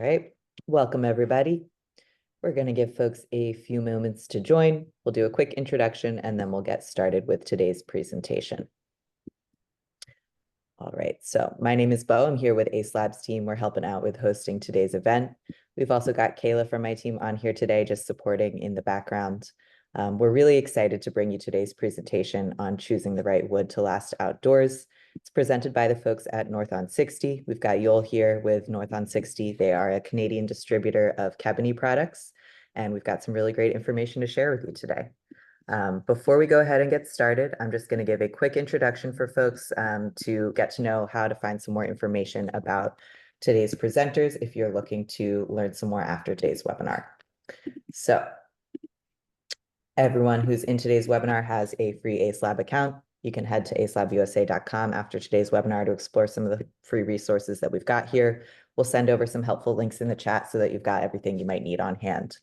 right, welcome everybody. We're going to give folks a few moments to join. We'll do a quick introduction and then we'll get started with today's presentation. All right, so my name is Bo. I'm here with Acelab's team. We're helping out with hosting today's event. We've also got Kayla from my team on here today, just supporting in the background. We're really excited to bring you today's presentation on choosing the right wood to last outdoors. It's presented by the folks at North on 60. We've got Yuill here with North on 60. They are a Canadian distributor of Kebony products, and we've got some really great information to share with you today. Before we go ahead and get started, I'm just going to give a quick introduction for folks to get to know how to find some more information about today's presenters if you're looking to learn some more after today's webinar. So everyone who's in today's webinar has a free Acelab account. You can head to acelabusa.com after today's webinar to explore some of the free resources that we've got here. We'll send over some helpful links in the chat so that you've got everything you might need on hand.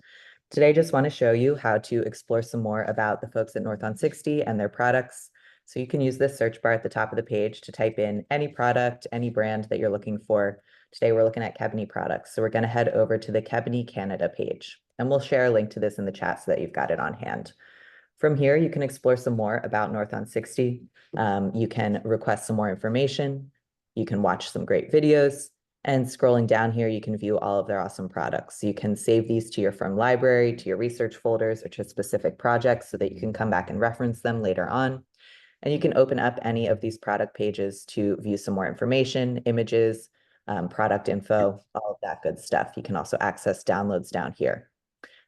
Today, just want to show you how to explore some more about the folks at North on 60 and their products. So you can use this search bar at the top of the page to type in any product, any brand that you're looking for. Today, we're looking at Kebony products. So we're going to head over to the Kebony Canada page, and we'll share a link to this in the chat so that you've got it on hand. From here, you can explore some more about North on 60. You can request some more information. You can watch some great videos. And scrolling down here, you can view all of their awesome products. You can save these to your firm library, to your research folders, or to specific projects so that you can come back and reference them later on. And you can open up any of these product pages to view some more information, images, product info, all of that good stuff. You can also access downloads down here.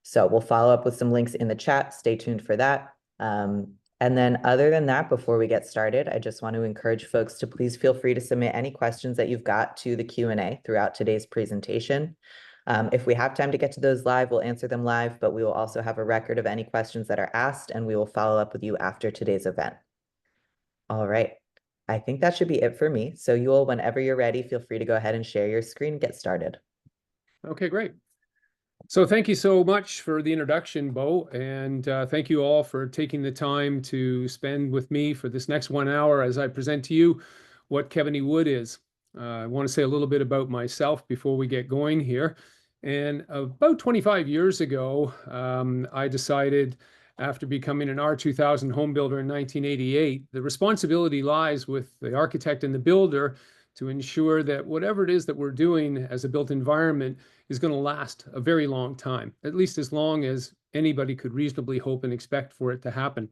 So we'll follow up with some links in the chat. Stay tuned for that. And then other than that, before we get started, I just want to encourage folks to please feel free to submit any questions that you've got to the Q&A throughout today's presentation. If we have time to get to those live, we'll answer them live, but we will also have a record of any questions that are asked, and we will follow up with you after today's event. All right, I think that should be it for me. So Yuill, whenever you're ready, feel free to go ahead and share your screen and get started. Okay, great. So thank you so much for the introduction, Bo, and thank you all for taking the time to spend with me for this next 1 hour as I present to you what Kebony wood is. I want to say a little bit about myself before we get going here. And about 25 years ago, I decided, after becoming an R2000 home builder in 1988, the responsibility lies with the architect and the builder to ensure that whatever it is that we're doing as a built environment is going to last a very long time, at least as long as anybody could reasonably hope and expect for it to happen.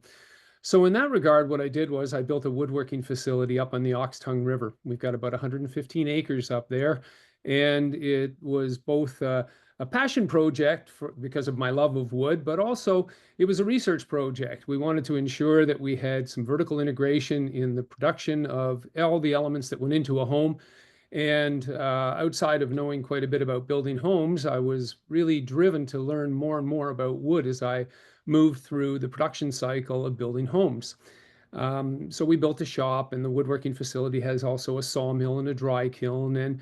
So in that regard, what I did was I built a woodworking facility up on the Oxtongue River. We've got about 115 acres up there, and it was both a passion project because of my love of wood, but also it was a research project. We wanted to ensure that we had some vertical integration in the production of all the elements that went into a home. And outside of knowing quite a bit about building homes, I was really driven to learn more and more about wood as I moved through the production cycle of building homes. So we built a shop, and the woodworking facility has also a sawmill and a dry kiln. And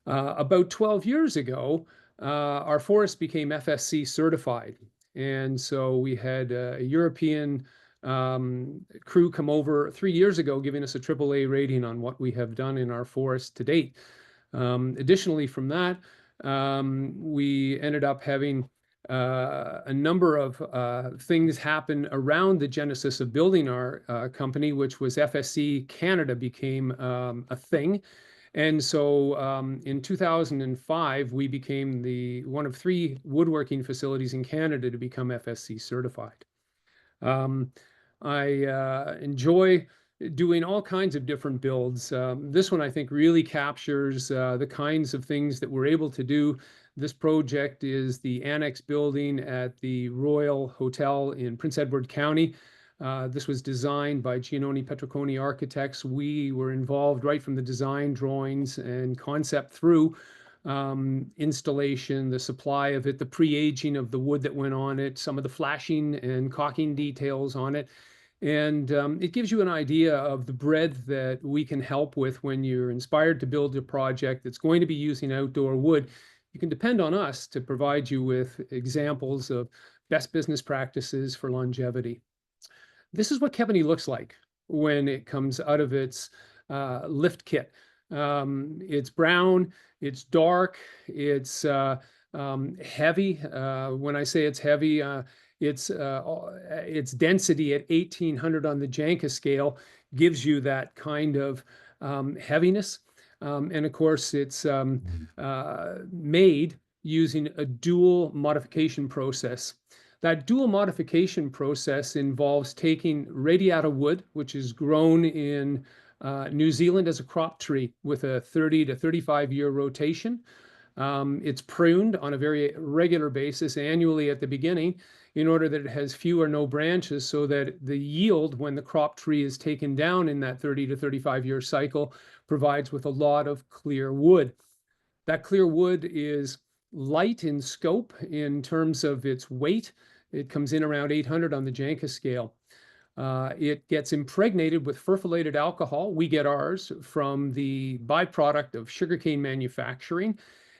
about 12 years ago, our forest became FSC certified. And so we had a European crew come over 3 years ago, giving us a AAA rating on what we have done in our forest to date. Additionally, from that, we ended up having a number of things happen around the genesis of building our company, which was FSC Canada became a thing. And so in 2005, we became one of 3 woodworking facilities in Canada to become FSC certified. I enjoy doing all kinds of different builds. This one, I think, really captures the kinds of things that we're able to do. This project is the annex building at the Royal Hotel in Prince Edward County. This was designed by Giannone Petroconi Architects. We were involved right from the design drawings and concept through installation, the supply of it, the pre-aging of the wood that went on it, some of the flashing and caulking details on it. And it gives you an idea of the breadth that we can help with when you're inspired to build a project that's going to be using outdoor wood. You can depend on us to provide you with examples of best business practices for longevity. This is what Kebony looks like when it comes out of its lift kit. It's brown, it's dark, it's heavy. When I say it's heavy, its density at 1800 on the Janka scale gives you that kind of heaviness. And of course, it's made using a dual modification process. That dual modification process involves taking radiata wood, which is grown in New Zealand as a crop tree with a 30 to 35-year rotation. It's pruned on a very regular basis annually at the beginning in order that it has few or no branches so that the yield when the crop tree is taken down in that 30 to 35-year cycle provides with a lot of clear wood. That clear wood is light in scope in terms of its weight. It comes in around 800 on the Janka scale. It gets impregnated with furfullated alcohol. We get ours from the byproduct of sugarcane manufacturing.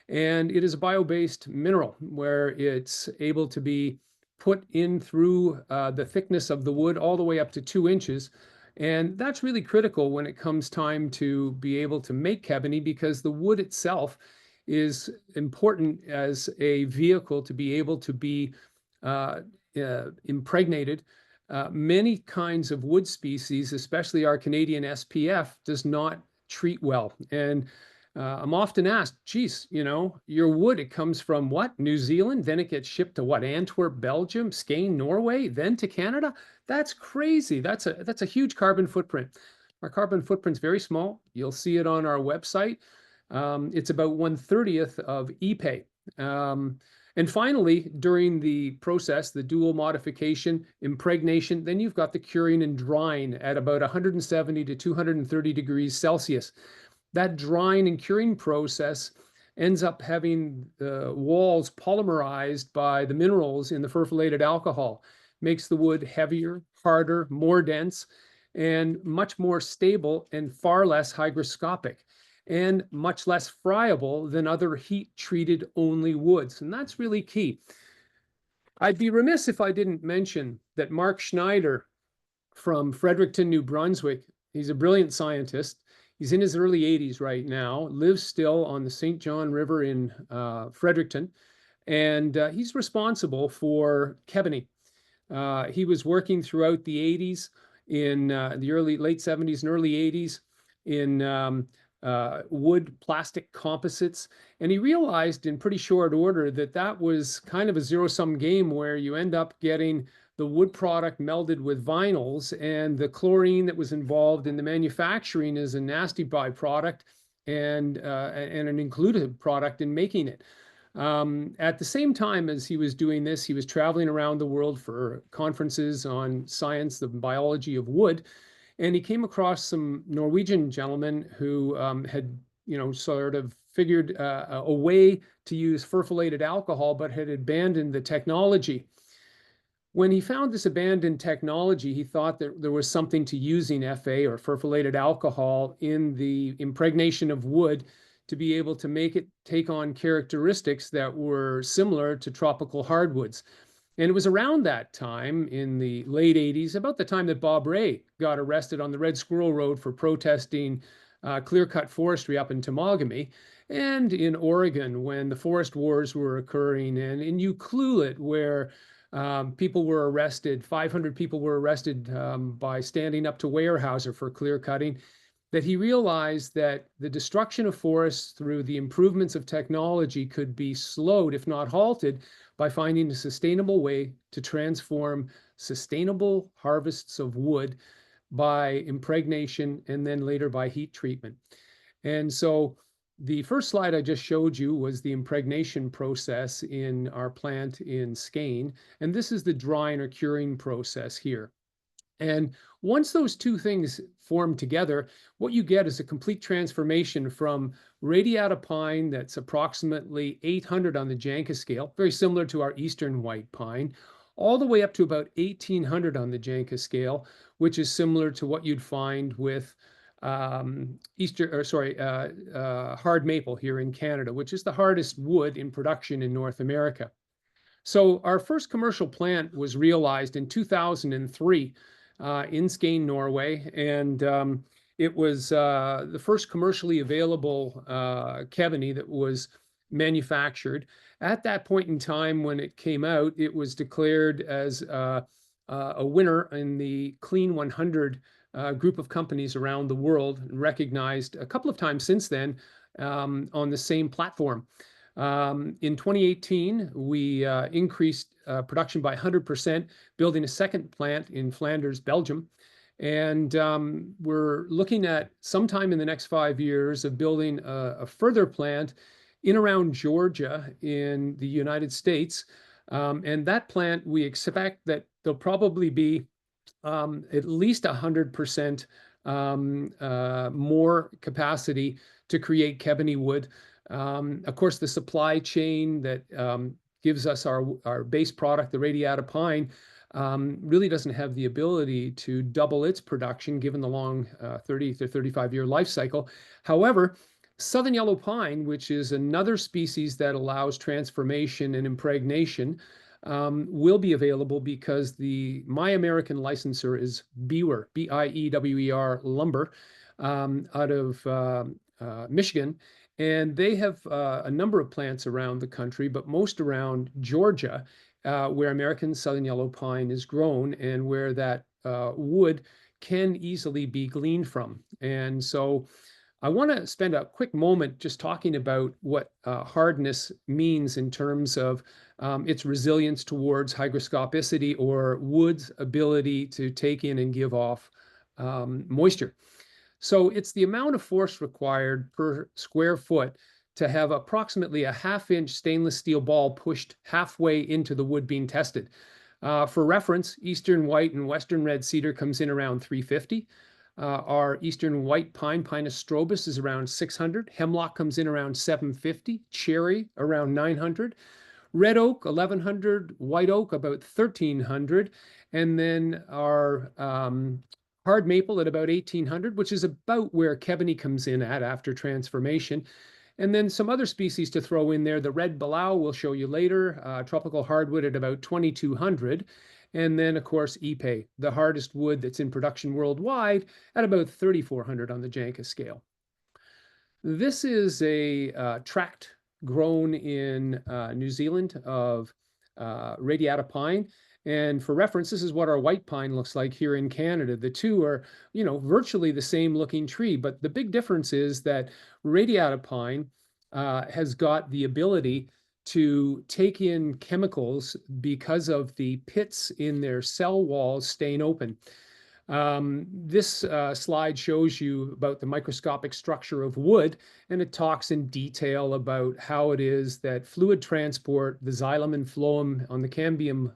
And it is a bio-based mineral where it's able to be put in through the thickness of the wood all the way up to 2 inches. And that's really critical when it comes time to be able to make Kebony, because the wood itself is important as a vehicle to be able to be impregnated. Many kinds of wood species, especially our Canadian SPF, does not treat well. And I'm often asked, geez, you know, your wood, it comes from what? New Zealand, then it gets shipped to what? Antwerp, Belgium, Skane, Norway, then to Canada? That's crazy. That's a huge carbon footprint. Our carbon footprint's very small. You'll see it on our website. It's about 1/30th of ePay. And finally, during the process, the dual modification, impregnation, then you've got the curing and drying at about 170 to 230 degrees Celsius. That drying and curing process ends up having the walls polymerized by the minerals in the furfullated alcohol, makes the wood heavier, harder, more dense, and much more stable and far less hygroscopic, and much less friable than other heat-treated only woods. And that's really key. I'd be remiss if I didn't mention that Mark Schneider from Fredericton, New Brunswick, he's a brilliant scientist. He's in his early 80s right now, lives still on the St. John River in Fredericton, and he's responsible for Kebony. He was working throughout the 80s, in the late 70s and early 80s in wood plastic composites. And he realized in pretty short order that that was kind of a zero-sum game where you end up getting the wood product melded with vinyls, and the chlorine that was involved in the manufacturing is a nasty byproduct and an included product in making it. At the same time as he was doing this, he was traveling around the world for conferences on science, the biology of wood, and he came across some Norwegian gentlemen who had, you know, sort of figured a way to use furfullated alcohol, but had abandoned the technology. When he found this abandoned technology, he thought that there was something to using FA, or furfullated alcohol, in the impregnation of wood to be able to make it take on characteristics that were similar to tropical hardwoods. And it was around that time, in the late 80s, about the time that Bob Ray got arrested on the Red Squirrel Road for protesting clear-cut forestry up in Temagami, and in Oregon when the forest wars were occurring, and in Ucluelet where people were arrested, 500 people were arrested by standing up to Weyerhaeuser for clear cutting, that he realized that the destruction of forests through the improvements of technology could be slowed, if not halted, by finding a sustainable way to transform sustainable harvests of wood by impregnation and then later by heat treatment. And so the first slide I just showed you was the impregnation process in our plant in Skane, and this is the drying or curing process here. And once those two things form together, what you get is a complete transformation from radiata pine that's approximately 800 on the Janka scale, very similar to our eastern white pine, all the way up to about 1800 on the Janka scale, which is similar to what you'd find with hard maple here in Canada, which is the hardest wood in production in North America. So our first commercial plant was realized in 2003 in Skane, Norway, and It was the first commercially available Kebony that was manufactured. At that point in time when it came out, it was declared as a winner in the Clean 100 group of companies around the world, and recognized a couple of times since then on the same platform. In 2018, we increased production by 100%, building a second plant in Flanders, Belgium. And we're looking at sometime in the next 5 years of building a further plant in around Georgia in the United States. And that plant, we expect that there'll probably be at least 100% more capacity to create Kebony wood. Of course, the supply chain that gives us our base product, the radiata pine, really doesn't have the ability to double its production given the long 30 to 35-year life cycle. However, southern yellow pine, which is another species that allows transformation and impregnation, will be available because my American licensor is Biewer, B-I-E-W-E-R Lumber, out of Michigan. And they have a number of plants around the country, but most around Georgia, where American southern yellow pine is grown and where that wood can easily be gleaned from. And so I want to spend a quick moment just talking about what hardness means in terms of its resilience towards hygroscopicity, or wood's ability to take in and give off moisture. So it's the amount of force required per square foot to have approximately a ½ inch stainless steel ball pushed halfway into the wood being tested. For reference, Eastern white and Western red cedar comes in around 350. Our Eastern white pine, Pinus strobus, is around 600. Hemlock comes in around 750. Cherry around 900. Red oak, 1100. White oak, about 1300. And then our hard maple at about 1800, which is about where Kebony comes in at after transformation. And then some other species to throw in there. The red balau we'll show you later, tropical hardwood at about 2200. And then, of course, Ipe, the hardest wood that's in production worldwide, at about 3,400 on the Janka scale. This is a tract grown in New Zealand of radiata pine. And for reference, this is what our white pine looks like here in Canada. The two are, virtually the same looking tree. But the big difference is that radiata pine has got the ability to take in chemicals because of the pits in their cell walls staying open. This slide shows you about the microscopic structure of wood, and it talks in detail about how it is that fluid transport, the xylem and phloem on the cambium,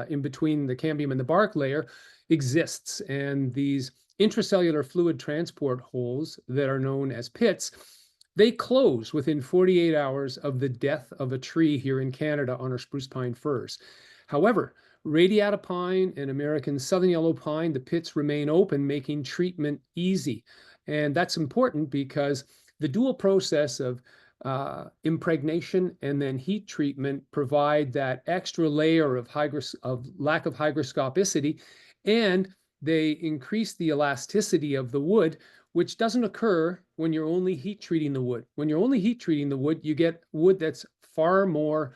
in between the cambium and the bark layer, exists. And these intracellular fluid transport holes that are known as pits, they close within 48 hours of the death of a tree here in Canada on our spruce pine firs. However, radiata pine and American southern yellow pine, the pits remain open, making treatment easy. And that's important because the dual process of impregnation and then heat treatment provide that extra layer of lack of hygroscopicity, and they increase the elasticity of the wood, which doesn't occur when you're only heat treating the wood. When you're only heat treating the wood, you get wood that's far more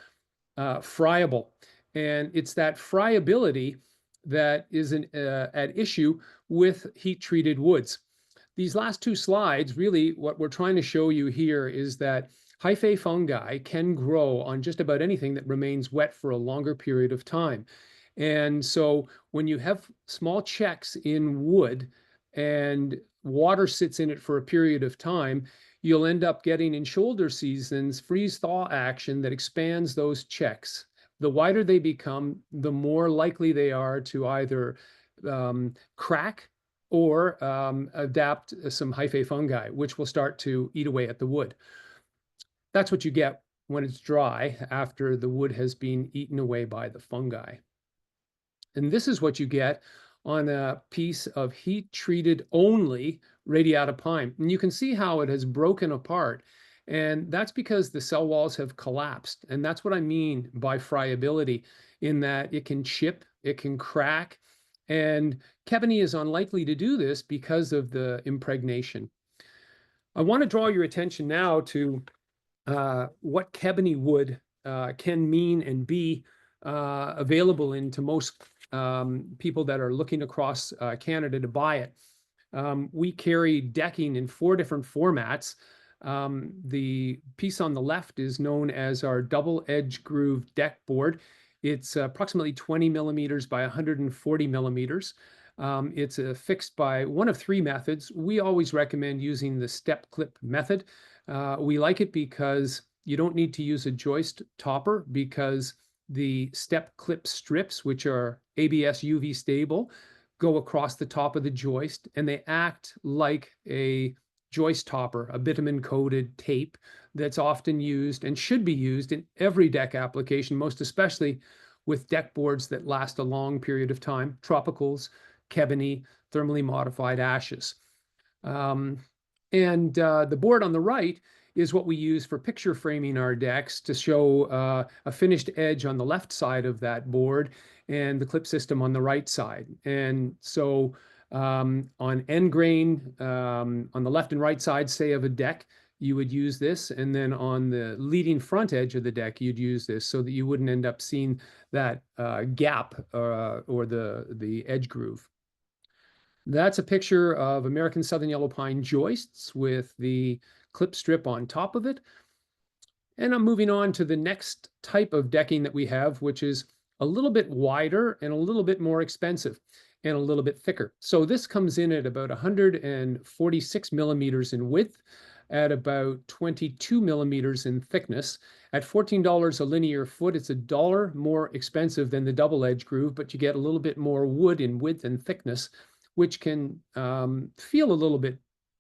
friable. And it's that friability that is at issue with heat-treated woods. These last two slides, really what we're trying to show you here is that hyphae fungi can grow on just about anything that remains wet for a longer period of time. And so when you have small checks in wood and water sits in it for a period of time, you'll end up getting in shoulder seasons freeze-thaw action that expands those checks. The wider they become, the more likely they are to either crack or adapt some hyphae fungi, which will start to eat away at the wood. That's what you get when it's dry after the wood has been eaten away by the fungi. And this is what you get on a piece of heat-treated only radiata pine. And you can see how it has broken apart. And that's because the cell walls have collapsed. And that's what I mean by friability, in that it can chip, it can crack, And Kebony is unlikely to do this because of the impregnation. I want to draw your attention now to what Kebony wood can mean and be available into most people that are looking across Canada to buy it. We carry decking in 4 different formats. The piece on the left is known as our double edge groove deck board. It's approximately 20 millimeters by 140 millimeters. It's fixed by one of 3 methods. We always recommend using the step clip method. We like it because you don't need to use a joist topper, because the step clip strips, which are ABS UV stable, go across the top of the joist, and they act like a joist topper, a bitumen coated tape that's often used and should be used in every deck application, most especially with deck boards that last a long period of time, tropicals, Kebony, thermally modified ashes. The board on the right is what we use for picture framing our decks to show a finished edge on the left side of that board and the clip system on the right side. And so on end grain, on the left and right side, say, of a deck, you would use this. And then on the leading front edge of the deck, you'd use this so that you wouldn't end up seeing that gap or the edge groove. That's a picture of American Southern Yellow Pine joists with the clip strip on top of it. And I'm moving on to the next type of decking that we have, which is a little bit wider and a little bit more expensive and a little bit thicker. So this comes in at about 146 millimeters in width, at about 22 millimeters in thickness. At $14 a linear foot, it's $1 more expensive than the double edge groove, but you get a little bit more wood in width and thickness, which can feel a little bit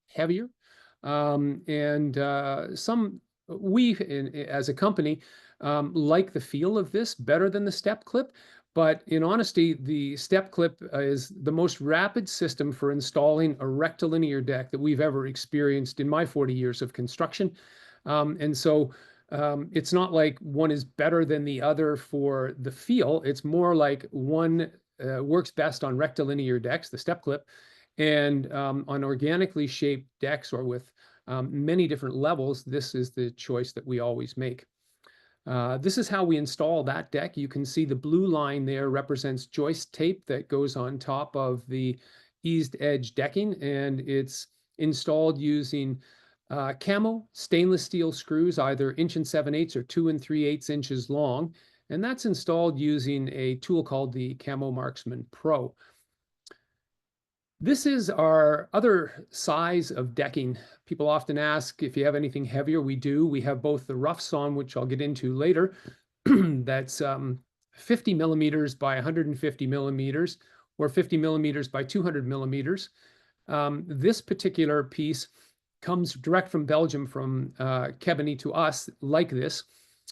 heavier. We, as a company, like the feel of this better than the step clip. But in honesty, the step clip is the most rapid system for installing a rectilinear deck that we've ever experienced in my 40 years of construction. It's not like one is better than the other for the feel. It's more like one works best on rectilinear decks, the step clip, and on organically shaped decks or with many different levels, this is the choice that we always make. This is how we install that deck. You can see the blue line there represents joist tape that goes on top of the eased edge decking, and it's installed using camo stainless steel screws, either 1 7/8 or 2 3/8 inches long, and that's installed using a tool called the Camo Marksman Pro. This is our other size of decking. People often ask if you have anything heavier. We do. We have both the rough sawn, which I'll get into later, that's 50 millimeters by 150 millimeters, or 50 millimeters by 200 millimeters. This particular piece comes direct from Belgium, from Kebony to us, like this.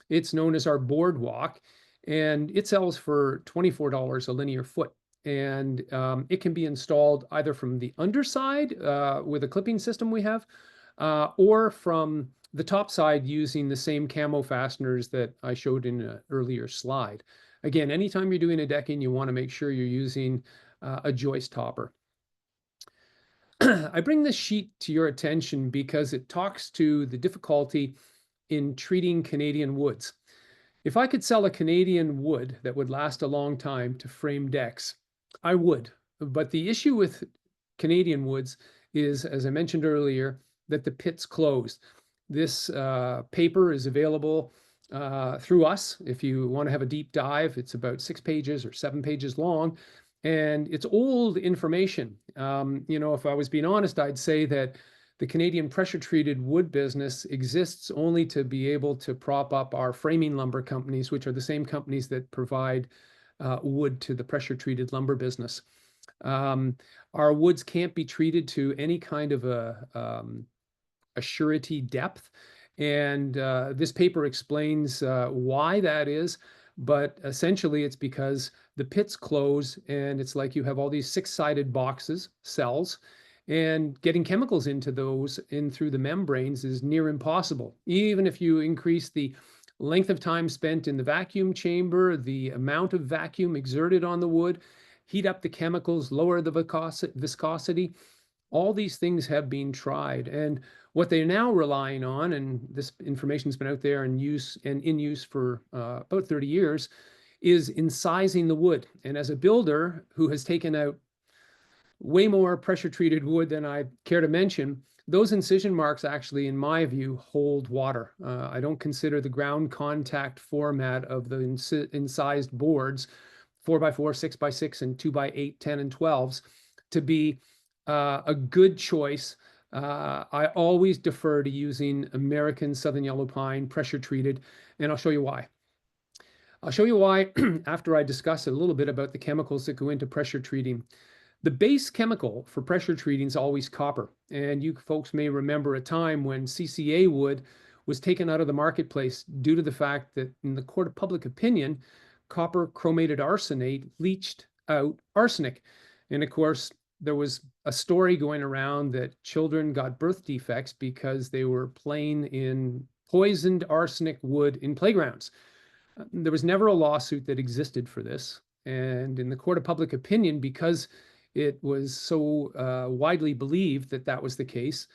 It's known as our Boardwalk, and it sells for $24 a linear foot. And it can be installed either from the underside with a clipping system we have, or from the top side using the same camo fasteners that I showed in an earlier slide. Again, anytime you're doing a decking, you want to make sure you're using a joist topper. I bring this sheet to your attention because it talks to the difficulty in treating Canadian woods. If I could sell a Canadian wood that would last a long time to frame decks, I would. But the issue with Canadian woods is, as I mentioned earlier, that the pit's closed. This paper is available through us. If you want to have a deep dive, it's about 6 pages or 7 pages long, and it's old information. If I was being honest, I'd say that the Canadian pressure-treated wood business exists only to be able to prop up our framing lumber companies, which are the same companies that provide wood to the pressure-treated lumber business. Our woods can't be treated to any kind of a surety depth, and this paper explains why that is. But essentially, it's because the pits close, and it's like you have all these 6-sided boxes, cells, and getting chemicals into those in through the membranes is near impossible. Even if you increase the length of time spent in the vacuum chamber, the amount of vacuum exerted on the wood, heat up the chemicals, lower the viscosity. All these things have been tried. And what they're now relying on, and this information's been out there in use for about 30 years, is incising the wood. And as a builder who has taken out way more pressure treated wood than I care to mention, those incision marks actually, in my view, hold water. I don't consider the ground contact format of the incised boards, 4x4, 6x6, and 2x8, 10, and 12s, to be a good choice. I always defer to using American Southern Yellow Pine pressure treated, and I'll show you why. I'll show you why after I discuss a little bit about the chemicals that go into pressure treating. The base chemical for pressure treating is always copper. And you folks may remember a time when CCA wood was taken out of the marketplace due to the fact that in the court of public opinion, copper chromated arsenate leached out arsenic. And of course, there was a story going around that children got birth defects because they were playing in poisoned arsenic wood in playgrounds. There was never a lawsuit that existed for this. And in the court of public opinion, because it was so widely believed that that was the case,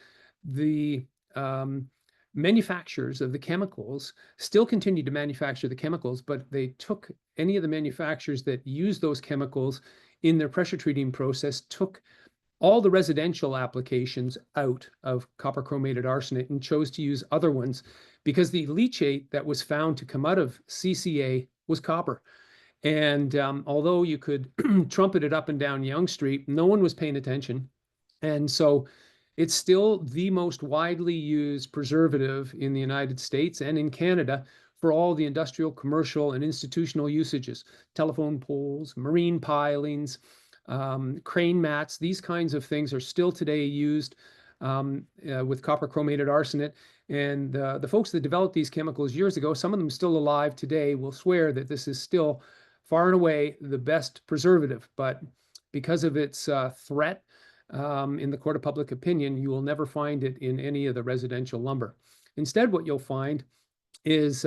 the manufacturers of the chemicals still continued to manufacture the chemicals, but they took any of the manufacturers that used those chemicals in their pressure treating process, took all the residential applications out of copper chromated arsenate and chose to use other ones because the leachate that was found to come out of CCA was copper. And although you could trumpet it up and down Yonge Street, no one was paying attention. And so it's still the most widely used preservative in the United States and in Canada for all the industrial, commercial, and institutional usages. Telephone poles, marine pilings, crane mats, these kinds of things are still today used with copper chromated arsenate. And the folks that developed these chemicals years ago, some of them still alive today, will swear that this is still far and away the best preservative. But because of its threat in the court of public opinion, you will never find it in any of the residential lumber. Instead, what you'll find is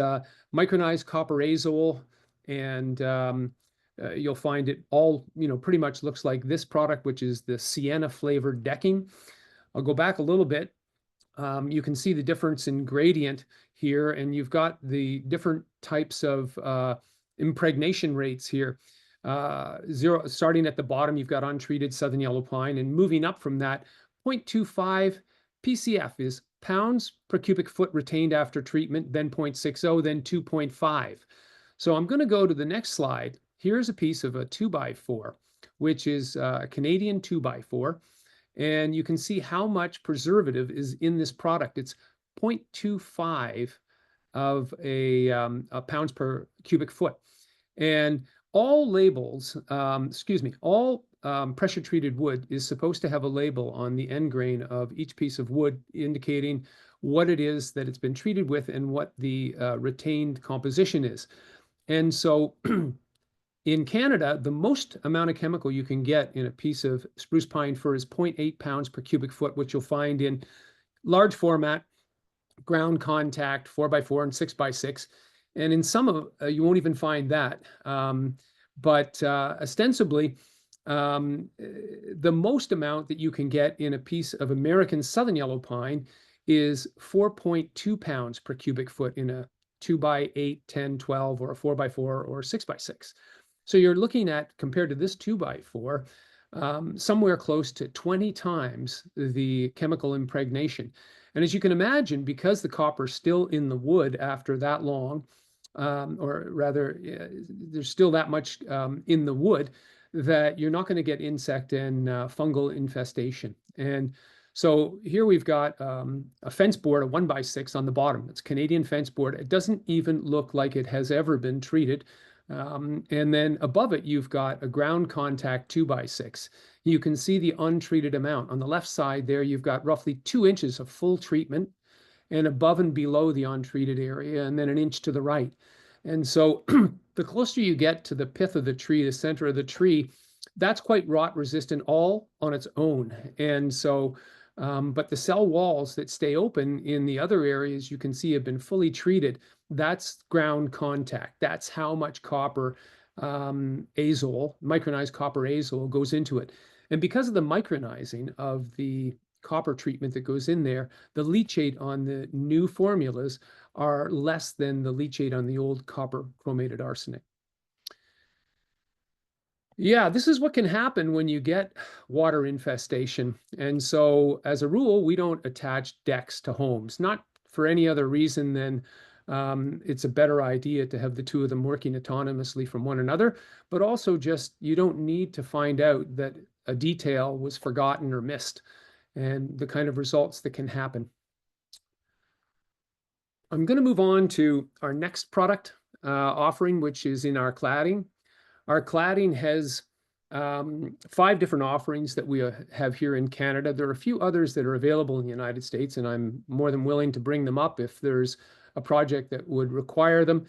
micronized copper azole, and you'll find it all, pretty much looks like this product, which is the sienna flavored decking. I'll go back a little bit. You can see the difference in gradient here, and you've got the different types of impregnation rates here. Starting at the bottom, you've got untreated southern yellow pine, and moving up from that, 0.25 PCF is pounds per cubic foot retained after treatment, then 0.60, then 2.5. So I'm going to go to the next slide. Here's a piece of a 2x4, which is a Canadian 2x4. And you can see how much preservative is in this product. It's 0.25 of a pounds per cubic foot. And all labels, all pressure treated wood is supposed to have a label on the end grain of each piece of wood indicating what it is that it's been treated with and what the retained composition is. And so in Canada, the most amount of chemical you can get in a piece of spruce pine fir is 0.8 pounds per cubic foot, which you'll find in large format, ground contact, 4x4 and 6x6. And in some of you won't even find that. But ostensibly, the most amount that you can get in a piece of American Southern Yellow Pine is 4.2 pounds per cubic foot in a 2x8, 10, 12, or a 4x4 or 6x6. So you're looking at, compared to this 2x4, somewhere close to 20 times the chemical impregnation. And as you can imagine, because the copper's still in the wood after that long, or rather, there's still that much in the wood, that you're not going to get insect and fungal infestation. And so here we've got a fence board, a 1x6 on the bottom. It's Canadian fence board. It doesn't even look like it has ever been treated. And then above it, you've got a ground contact 2x6. You can see the untreated amount. On the left side there, you've got roughly 2 inches of full treatment, and above and below the untreated area, and then an inch to the right. And so the closer you get to the pith of the tree, the center of the tree, that's quite rot resistant all on its own. And so, but the cell walls that stay open in the other areas you can see have been fully treated. That's ground contact. That's how much copper azole, micronized copper azole goes into it. And because of the micronizing of the copper treatment that goes in there, the leachate on the new formulas are less than the leachate on the old copper chromated arsenic. Yeah, this is what can happen when you get water infestation. And so, as a rule, we don't attach decks to homes, not for any other reason than it's a better idea to have the two of them working autonomously from one another, but also just you don't need to find out that a detail was forgotten or missed and the kind of results that can happen. I'm going to move on to our next product offering, which is in our cladding. Our cladding has 5 different offerings that we have here in Canada. There are a few others that are available in the United States, and I'm more than willing to bring them up if there's a project that would require them.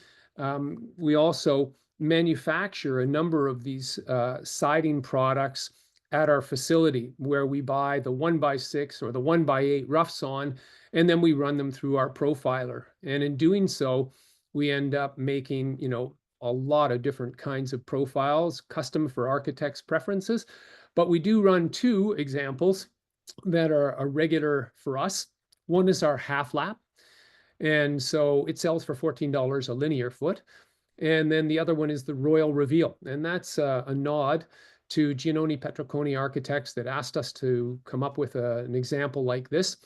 We also manufacture a number of these siding products at our facility where we buy the 1x6 or the 1x8 rough sawn, and then we run them through our profiler. And in doing so, we end up making, a lot of different kinds of profiles, custom for architects' preferences. But we do run 2 examples that are a regular for us. One is our half lap. And so it sells for $14 a linear foot. And then the other one is the Royal Reveal. And that's a nod to Giannone Petroconi Architects that asked us to come up with an example like this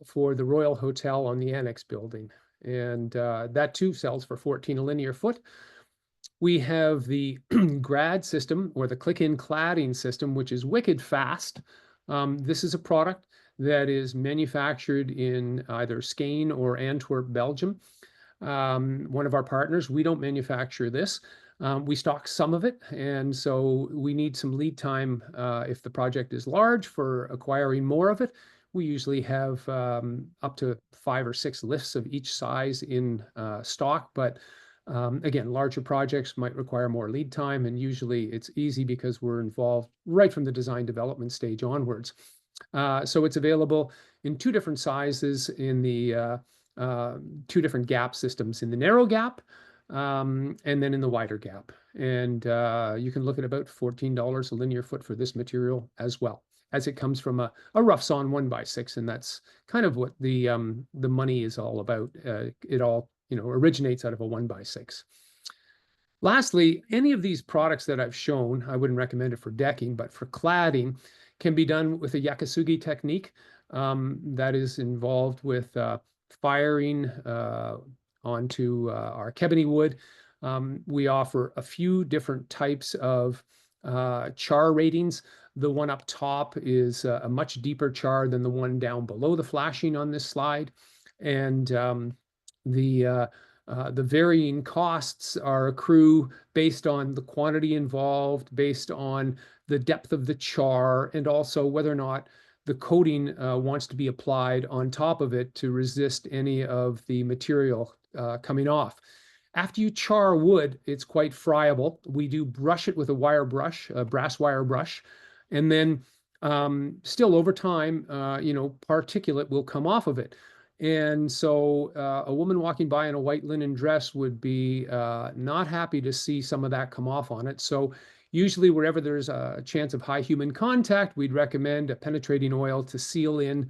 for the Royal Hotel on the Annex building. And that too sells for $14 a linear foot. We have the grad system or the click-in cladding system, which is wicked fast. This is a product that is manufactured in either Skane or Antwerp, Belgium. One of our partners, we don't manufacture this. We stock some of it, and so we need some lead time if the project is large for acquiring more of it. We usually have up to 5 or 6 lifts of each size in stock, but again, larger projects might require more lead time, and usually it's easy because we're involved right from the design development stage onwards. So it's available in 2 different sizes in the 2 different gap systems, in the narrow gap and then in the wider gap. And you can look at about $14 a linear foot for this material as well, as it comes from a rough sawn 1x6, and that's kind of what the money is all about. It all originates out of a 1x6. Lastly, any of these products that I've shown, I wouldn't recommend it for decking, but for cladding, can be done with a yakasugi technique that is involved with firing onto our Kebony wood. We offer a few different types of char ratings. The one up top is a much deeper char than the one down below the flashing on this slide. And the varying costs are accrue based on the quantity involved, based on the depth of the char, and also whether or not the coating wants to be applied on top of it to resist any of the material coming off. After you char wood, it's quite friable. We do brush it with a wire brush, a brass wire brush, and then still over time, particulate will come off of it. And so a woman walking by in a white linen dress would be not happy to see some of that come off on it. So usually wherever there's a chance of high human contact, we'd recommend a penetrating oil to seal in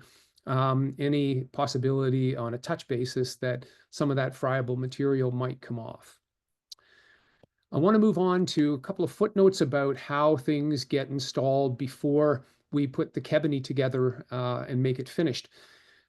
any possibility on a touch basis that some of that friable material might come off. I want to move on to a couple of footnotes about how things get installed before we put the Kebony together and make it finished.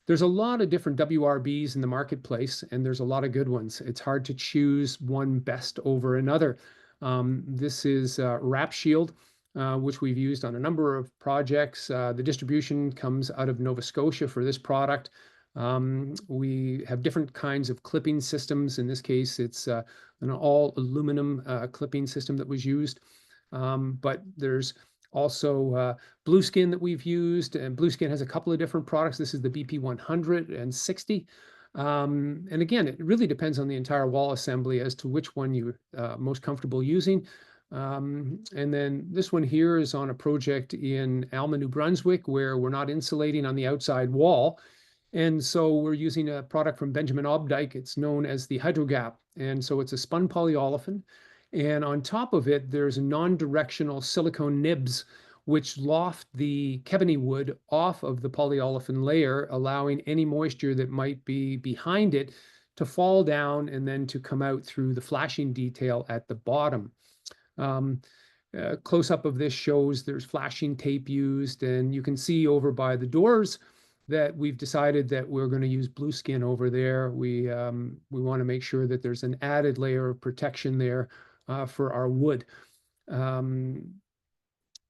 There's a lot of different WRBs in the marketplace, and there's a lot of good ones. It's hard to choose one best over another. This is Wrap Shield, which we've used on a number of projects. The distribution comes out of Nova Scotia for this product. We have different kinds of clipping systems. In this case, it's an all aluminum clipping system that was used. But there's also Blueskin that we've used, and Blueskin has a couple of different products. This is the BP 160. And again, it really depends on the entire wall assembly as to which one you're most comfortable using. And then this one here is on a project in Alma, New Brunswick, where we're not insulating on the outside wall. And so we're using a product from Benjamin Obdyke. It's known as the HydroGap. And so it's a spun polyolefin. And on top of it, there's non-directional silicone nibs which loft the Kebony wood off of the polyolefin layer, allowing any moisture that might be behind it to fall down and then to come out through the flashing detail at the bottom. Close-up of this shows there's flashing tape used, and you can see over by the doors that we've decided that we're going to use blue skin over there. We want to make sure that there's an added layer of protection there for our wood.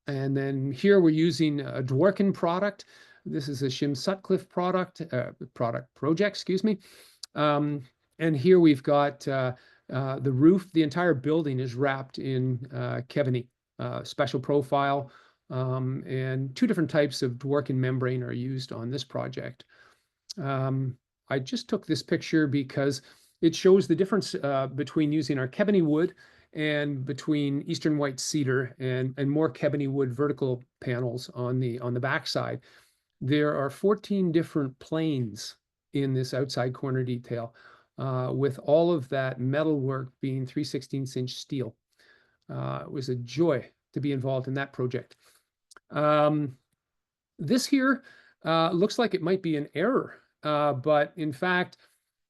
And then here we're using a Dworkin product. This is a Shim Sutcliffe project, excuse me. And here we've got the roof. The entire building is wrapped in Kebony, special profile, and 2 different types of Dworkin membrane are used on this project. I just took this picture because it shows the difference between using our Kebony wood and between Eastern White Cedar and more Kebony wood vertical panels on the backside. There are 14 different planes in this outside corner detail, with all of that metal work being 3/16" steel. It was a joy to be involved in that project. This here looks like it might be an error, but in fact,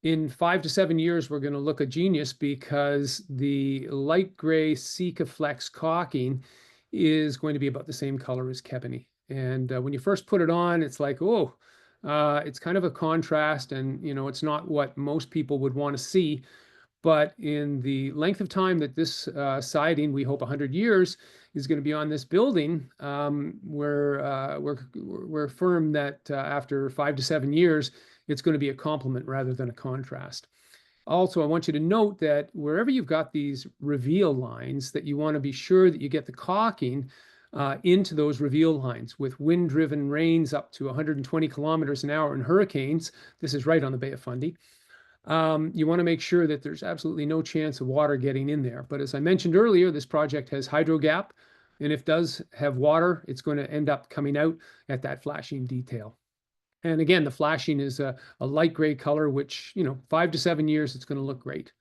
in 5 to 7 years, we're going to look a genius, because the light gray Sikaflex caulking is going to be about the same color as Kebony. And when you first put it on, it's like, oh, it's kind of a contrast, and it's not what most people would want to see. But in the length of time that this siding, we hope 100 years, is going to be on this building, we're firm that after 5 to 7 years, it's going to be a complement rather than a contrast. Also, I want you to note that wherever you've got these reveal lines, that you want to be sure that you get the caulking into those reveal lines. With wind-driven rains up to 120 kilometers an hour in hurricanes, this is right on the Bay of Fundy, you want to make sure that there's absolutely no chance of water getting in there. But as I mentioned earlier, this project has hydro gap, and if it does have water, it's going to end up coming out at that flashing detail. And again, the flashing is a light gray color, which, 5 to 7 years, it's going to look great.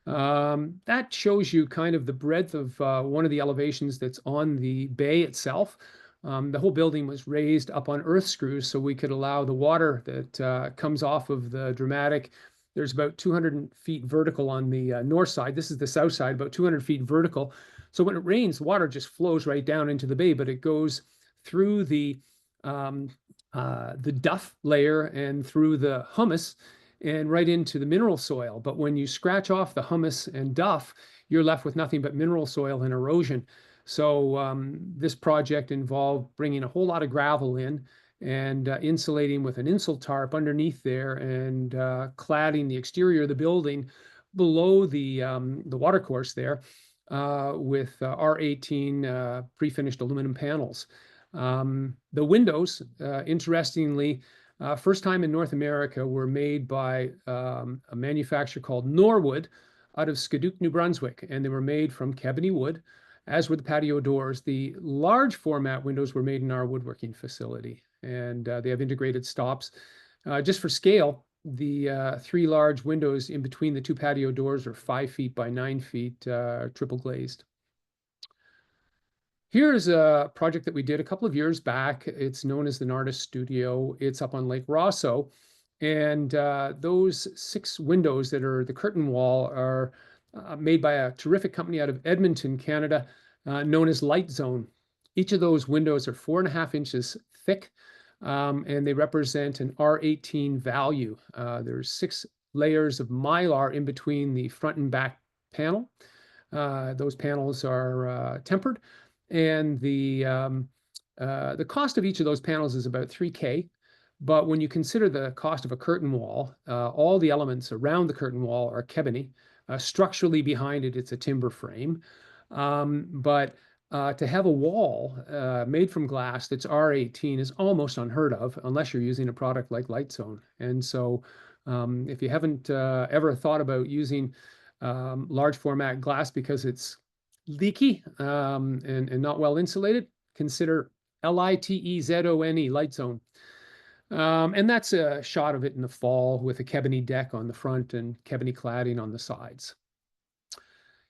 That shows you kind of the breadth of one of the elevations that's on the bay itself. The whole building was raised up on earth screws, so we could allow the water that comes off of the dramatic. There's about 200 feet vertical on the north side. This is the south side, about 200 feet vertical. So when it rains, the water just flows right down into the bay, but it goes through the duff layer and through the humus and right into the mineral soil. But when you scratch off the humus and duff, you're left with nothing but mineral soil and erosion. So this project involved bringing a whole lot of gravel in and insulating with an insul tarp underneath there, and cladding the exterior of the building below the water course there with R18 pre-finished aluminum panels. The windows, interestingly, first time in North America, were made by a manufacturer called Norwood out of Scaduke, New Brunswick, and they were made from Kebony wood, as were the patio doors. The large format windows were made in our woodworking facility, and they have integrated stops. Just for scale, the 3 large windows in between the 2 patio doors are 5 feet by 9 feet, triple glazed. Here's a project that we did a couple of years back. It's known as the Nardis Studio. It's up on Lake Rosso. And those 6 windows that are the curtain wall are made by a terrific company out of Edmonton, Canada, known as Light Zone. Each of those windows are 4.5 inches thick, and they represent an R18 value. There's 6 layers of mylar in between the front and back panel. Those panels are tempered. And the cost of each of those panels is about $3,000. But when you consider the cost of a curtain wall, all the elements around the curtain wall are Kebony. Structurally behind it, it's a timber frame. But to have a wall made from glass that's R18 is almost unheard of, unless you're using a product like Light Zone. And so if you haven't ever thought about using large format glass because it's leaky and not well insulated, consider LITEZONE, Light Zone. And that's a shot of it in the fall with a Kebony deck on the front and Kebony cladding on the sides.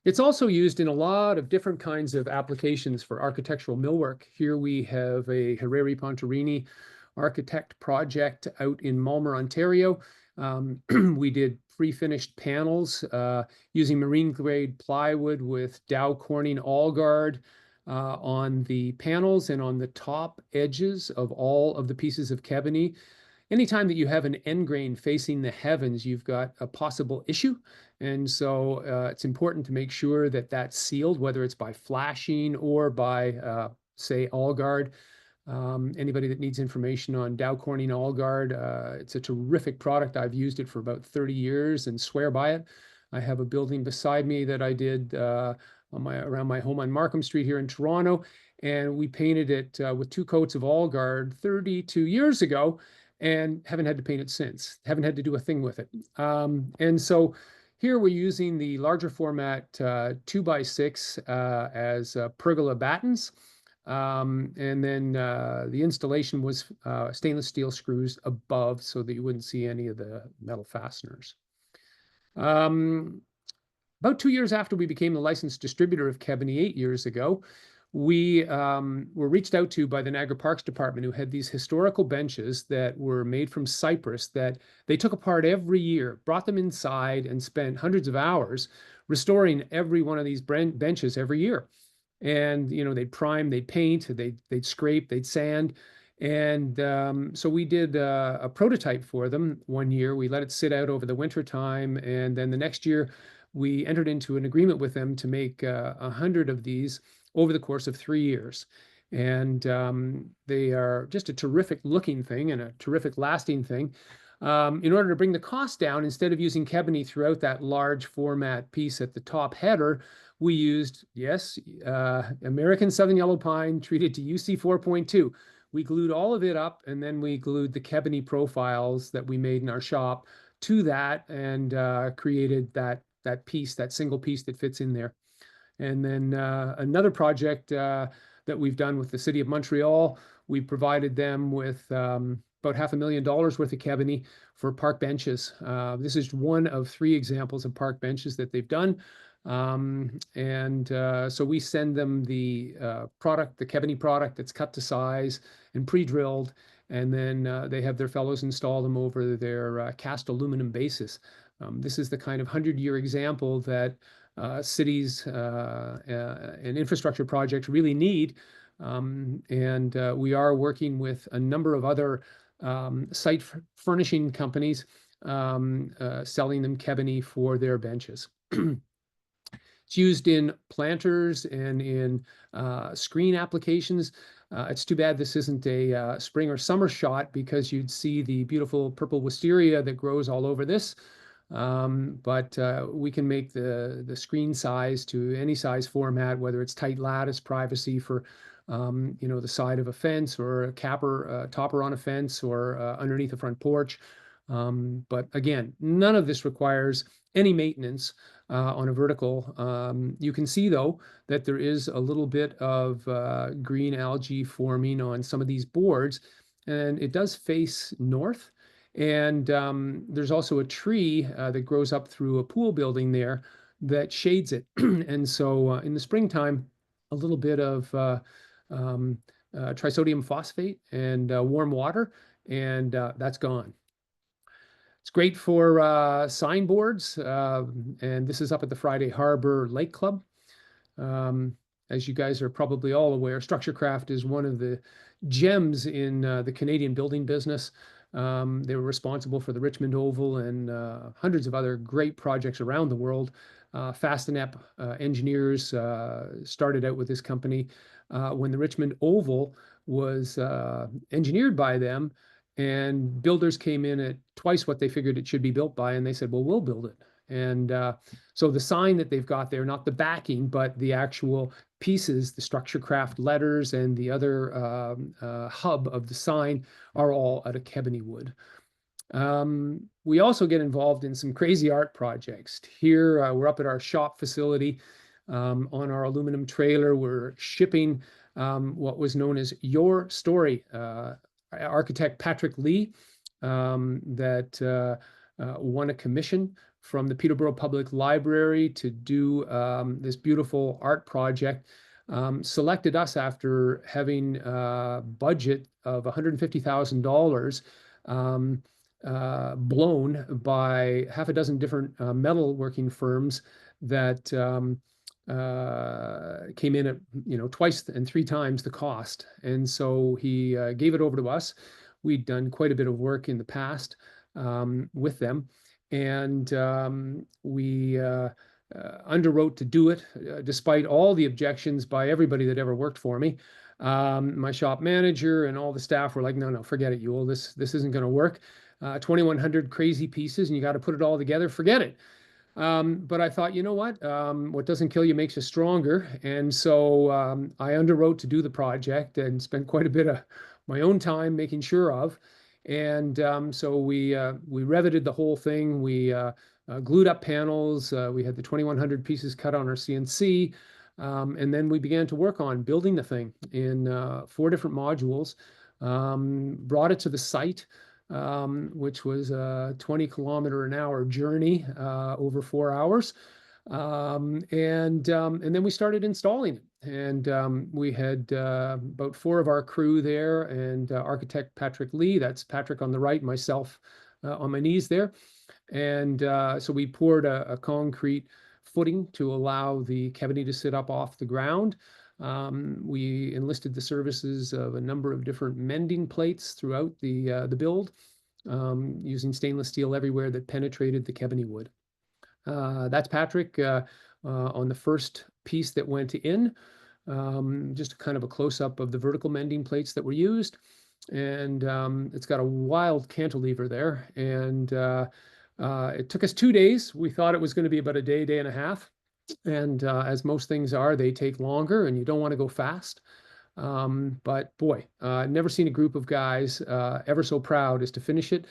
It's also used in a lot of different kinds of applications for architectural millwork. Here we have a Herreri Pontorini architect project out in Malmer, Ontario. We did pre-finished panels using marine grade plywood with Dow Corning Allguard on the panels and on the top edges of all of the pieces of Kebony. Anytime that you have an end grain facing the heavens, you've got a possible issue. And so it's important to make sure that that's sealed, whether it's by flashing or by, say, Allguard. Anybody that needs information on Dow Corning Allguard, it's a terrific product. I've used it for about 30 years and swear by it. I have a building beside me that I did around my home on Markham Street here in Toronto, and we painted it with 2 coats of Allguard 32 years ago, and haven't had to paint it since. Haven't had to do a thing with it. And so here we're using the larger format 2x6 as pergola battens. And then the installation was stainless steel screws above so that you wouldn't see any of the metal fasteners. About 2 years after we became the licensed distributor of Kebony 8 years ago, we were reached out to by the Niagara Parks Department, who had these historical benches that were made from cypress that they took apart every year, brought them inside, and spent hundreds of hours restoring every one of these benches every year. And, you know, they'd prime, they'd paint, they'd scrape, they'd sand. And so we did a prototype for them one year. We let it sit out over the winter time. And then the next year, we entered into an agreement with them to make 100 of these over the course of 3 years. And they are just a terrific looking thing and a terrific lasting thing. In order to bring the cost down, instead of using Kebony throughout that large format piece at the top header, we used, yes, American Southern Yellow Pine treated to UC 4.2. We glued all of it up, and then we glued the Kebony profiles that we made in our shop to that, and created that piece, that single piece that fits in there. And then another project that we've done with the City of Montreal, we provided them with about $500,000 worth of Kebony for park benches. This is one of 3 examples of park benches that they've done. So we send them the product, the Kebony product that's cut to size and pre-drilled, and then they have their fellows install them over their cast aluminum bases. This is the kind of 100-year example that cities and infrastructure projects really need. We are working with a number of other site furnishing companies selling them Kebony for their benches. It's used in planters and in screen applications. It's too bad this isn't a spring or summer shot, because you'd see the beautiful purple wisteria that grows all over this. But we can make the screen size to any size format, whether it's tight lattice privacy for you know, the side of a fence, or a topper on a fence, or underneath a front porch. But again, none of this requires any maintenance on a vertical. You can see, though, that there is a little bit of green algae forming on some of these boards, and it does face north. And there's also a tree that grows up through a pool building there that shades it. And so in the springtime, a little bit of trisodium phosphate and warm water, and that's gone. It's great for signboards, and this is up at the Friday Harbor Lake Club. As you guys are probably all aware, Structurecraft is one of the gems in the Canadian building business. They were responsible for the Richmond Oval and hundreds of other great projects around the world. Fastenep engineers started out with this company when the Richmond Oval was engineered by them, and builders came in at twice what they figured it should be built by, and they said, well, we'll build it. And so the sign that they've got there, not the backing, but the actual pieces, the Structurecraft letters and the other hub of the sign, are all out of Kebony wood. We also get involved in some crazy art projects. Here, we're up at our shop facility on our aluminum trailer. We're shipping what was known as Your Story. Architect Patrick Lee, that won a commission from the Peterborough Public Library to do this beautiful art project. Selected us after having a budget of $150,000 blown by half a dozen different metalworking firms that came in at twice and three times the cost. And so he gave it over to us. We'd done quite a bit of work in the past with them, and we underwrote to do it, despite all the objections by everybody that ever worked for me. My shop manager and all the staff were like, no, forget it, Yuill. This isn't going to work. 2,100 crazy pieces, and you got to put it all together. Forget it. But I thought, you know what doesn't kill you makes you stronger. And so I underwrote to do the project and spent quite a bit of my own time making sure of. And so we revetted the whole thing. We glued up panels. We had the 2,100 pieces cut on our CNC. And then we began to work on building the thing in 4 different modules, brought it to the site, which was a 20-kilometer-an-hour journey over 4 hours. And then we started installing it. And we had about 4 of our crew there, and architect Patrick Lee, that's Patrick on the right, myself on my knees there. And so we poured a concrete footing to allow the Kebony to sit up off the ground. We enlisted the services of a number of different mending plates throughout the build, using stainless steel everywhere that penetrated the Kebony wood. That's Patrick on the first piece that went in, just kind of a close-up of the vertical mending plates that were used. And it's got a wild cantilever there. And it took us 2 days. We thought it was going to be about a day, day and a half. And as most things are, they take longer, and you don't want to go fast. But boy, never seen a group of guys ever so proud as to finish it.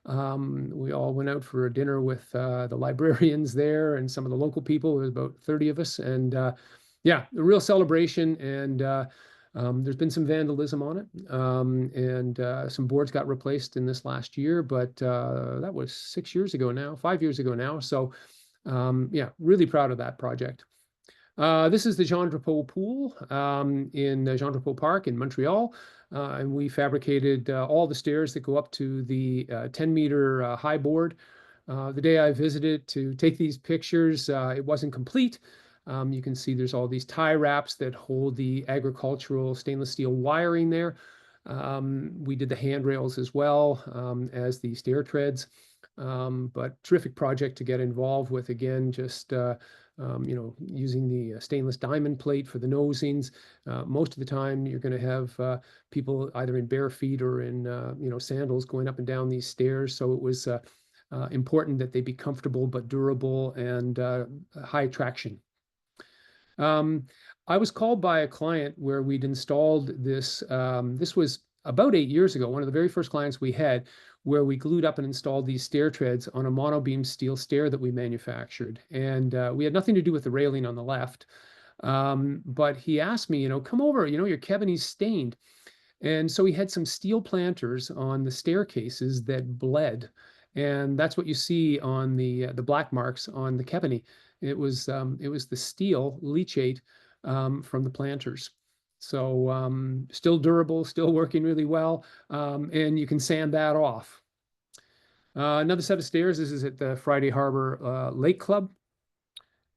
We all went out for a dinner with the librarians there and some of the local people. There was about 30 of us. And yeah, a real celebration. And there's been some vandalism on it. And some boards got replaced in this last year. But that was 6 years ago now, 5 years ago now. So yeah, really proud of that project. This is the Jean Drapeau pool in Jean Drapeau Park in Montreal. And we fabricated all the stairs that go up to the 10-meter high board. The day I visited to take these pictures, it wasn't complete. You can see there's all these tie wraps that hold the agricultural stainless steel wiring there. We did the handrails as well as the stair treads. But terrific project to get involved with. Again, just using the stainless diamond plate for the nosings. Most of the time, you're going to have people either in bare feet or in sandals going up and down these stairs. So it was important that they be comfortable but durable and high traction. I was called by a client where we'd installed this. This was about 8 years ago, one of the very first clients we had, where we glued up and installed these stair treads on a monobeam steel stair that we manufactured. And we had nothing to do with the railing on the left. But he asked me, come over, your Kebony's stained. And so he had some steel planters on the staircases that bled. And that's what you see on the black marks on the Kebony. It was the steel leachate from the planters. So still durable, still working really well, and you can sand that off. Another set of stairs. This is at the Friday Harbor Lake Club.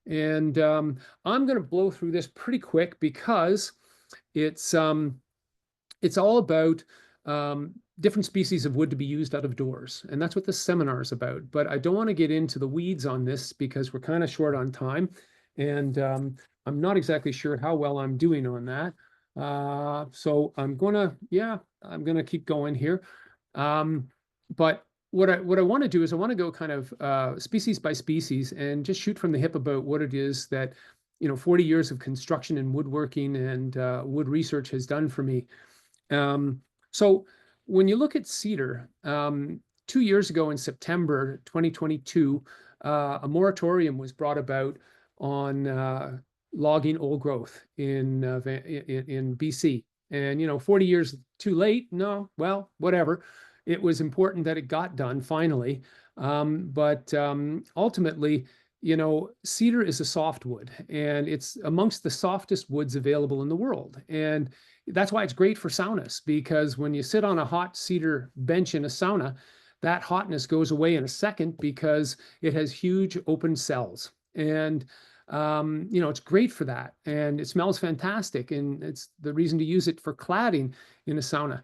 And I'm going to blow through this pretty quick because it's all about different species of wood to be used out of doors. And that's what this seminar is about. But I don't want to get into the weeds on this because we're kind of short on time. And I'm not exactly sure how well I'm doing on that. So I'm gonna keep going here. But what I want to do is I want to go kind of species by species and just shoot from the hip about what it is that 40 years of construction and woodworking and wood research has done for me. So when you look at cedar, 2 years ago in September 2022, a moratorium was brought about on logging old growth in BC. And 40 years too late? No, well, whatever. It was important that it got done finally. But ultimately, cedar is a softwood, and it's amongst the softest woods available in the world. And that's why it's great for saunas, because when you sit on a hot cedar bench in a sauna, that hotness goes away in a second because it has huge open cells. And it's great for that. And it smells fantastic. And it's the reason to use it for cladding in a sauna.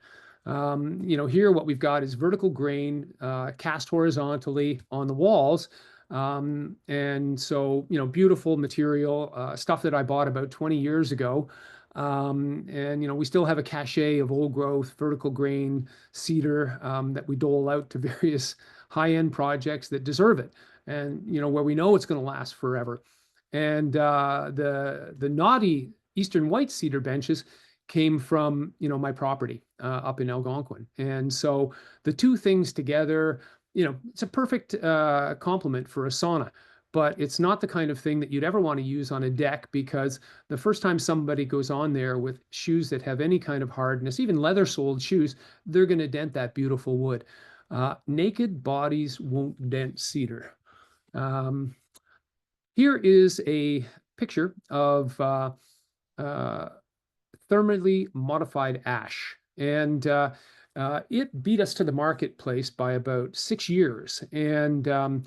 Here what we've got is vertical grain cast horizontally on the walls. And so, beautiful material, stuff that I bought about 20 years ago. And we still have a cachet of old growth vertical grain cedar that we dole out to various high-end projects that deserve it, and where we know it's going to last forever. And the naughty Eastern white cedar benches came from my property up in Algonquin. And so the two things together, it's a perfect complement for a sauna. But it's not the kind of thing that you'd ever want to use on a deck, because the first time somebody goes on there with shoes that have any kind of hardness, even leather-soled shoes, they're going to dent that beautiful wood. Naked bodies won't dent cedar. Here is a picture of thermally modified ash. And it beat us to the marketplace by about 6 years. And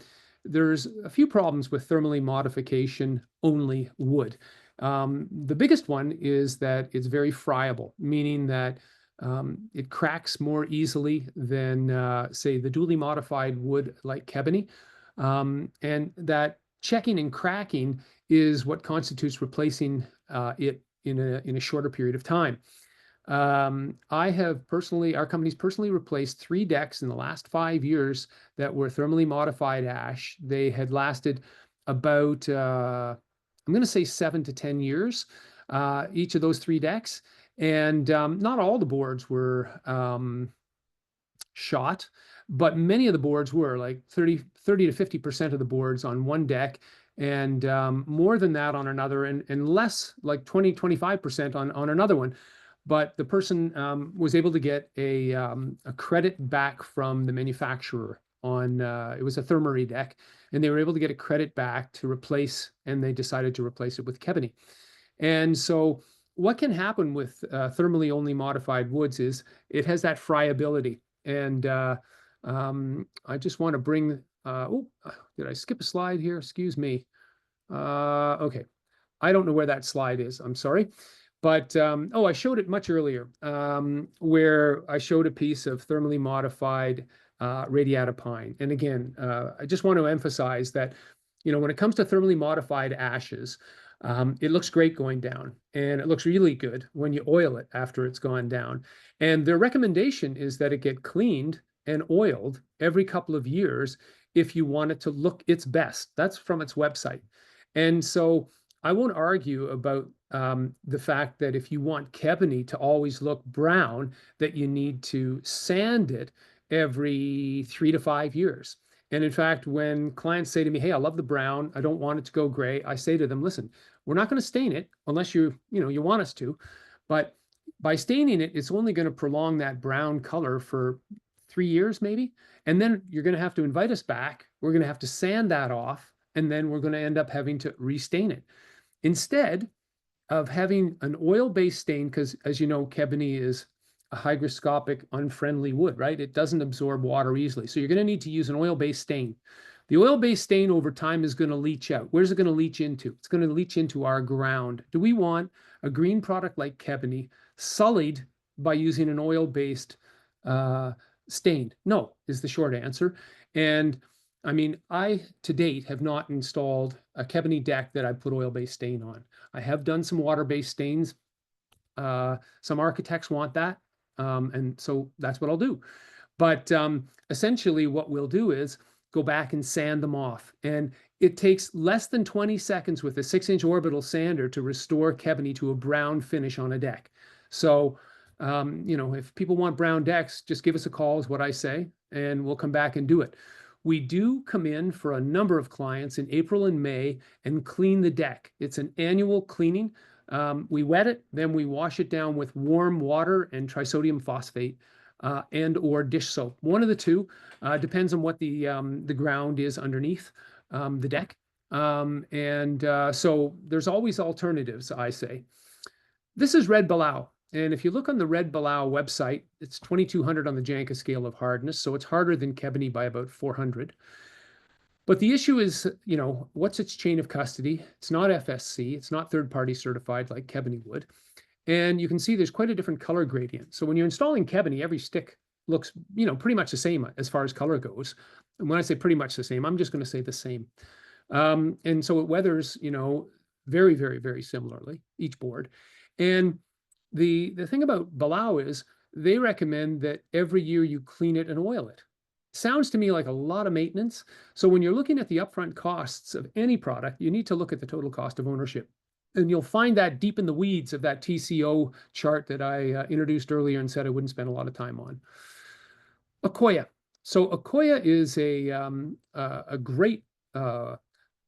there's a few problems with thermally modification only wood. The biggest one is that it's very friable, meaning that it cracks more easily than, say, the dually modified wood like Kebony. And that checking and cracking is what constitutes replacing it in a shorter period of time. Our company's personally replaced 3 decks in the last 5 years that were thermally modified ash. They had lasted about, I'm going to say 7 to 10 years, each of those 3 decks. And not all the boards were shot, but many of the boards were, like 30 to 50% of the boards on one deck, and more than that on another, and less, like 25% on another one. But the person was able to get a credit back from the manufacturer on, it was a Thermary deck, and they were able to get a credit back to replace, and they decided to replace it with Kebony. And so what can happen with thermally only modified woods is it has that friability. And I just want to bring, did I skip a slide here? Excuse me. Okay. I don't know where that slide is. I'm sorry. But, I showed it much earlier, where I showed a piece of thermally modified radiata pine. And again, I just want to emphasize that, when it comes to thermally modified ashes, it looks great going down, and it looks really good when you oil it after it's gone down. And their recommendation is that it get cleaned and oiled every couple of years if you want it to look its best. That's from its website. And so I won't argue about the fact that if you want Kebony to always look brown, that you need to sand it every 3 to 5 years. And in fact, when clients say to me, "Hey, I love the brown, I don't want it to go gray," I say to them, "Listen, we're not going to stain it unless you want us to. But by staining it, it's only going to prolong that brown color for 3 years maybe. And then you're going to have to invite us back. We're going to have to sand that off. And then we're going to end up having to restain it. Instead of having an oil-based stain," because as you know, Kebony is a hygroscopic, unfriendly wood, right? It doesn't absorb water easily. So you're going to need to use an oil-based stain. The oil-based stain over time is going to leach out. Where's it going to leach into? It's going to leach into our ground. Do we want a green product like Kebony sullied by using an oil-based stain? No, is the short answer. And I mean, I, to date, have not installed a Kebony deck that I put oil-based stain on. I have done some water-based stains. Some architects want that, and so that's what I'll do. But essentially what we'll do is go back and sand them off. And it takes less than 20 seconds with a 6-inch orbital sander to restore Kebony to a brown finish on a deck. So, if people want brown decks, just give us a call is what I say, and we'll come back and do it. We do come in for a number of clients in April and May and clean the deck. It's an annual cleaning. We wet it, then we wash it down with warm water and trisodium phosphate. and or dish soap. One of the two, depends on what the ground is underneath the deck. So there's always alternatives, I say. This is Red Balau. And if you look on the Red Balau website, it's 2200 on the Janka scale of hardness. So it's harder than Kebony by about 400. But the issue is, what's its chain of custody? It's not FSC. It's not third-party certified like Kebony would. And you can see there's quite a different color gradient. So when you're installing Kebony, every stick looks, pretty much the same as far as color goes. And when I say pretty much the same, I'm just going to say the same. And so it weathers, very, very, very similarly, each board. And the thing about Balau is they recommend that every year you clean it and oil it. Sounds to me like a lot of maintenance. So when you're looking at the upfront costs of any product, you need to look at the total cost of ownership. And you'll find that deep in the weeds of that TCO chart that I introduced earlier and said I wouldn't spend a lot of time on. Akoya. So Akoya is a great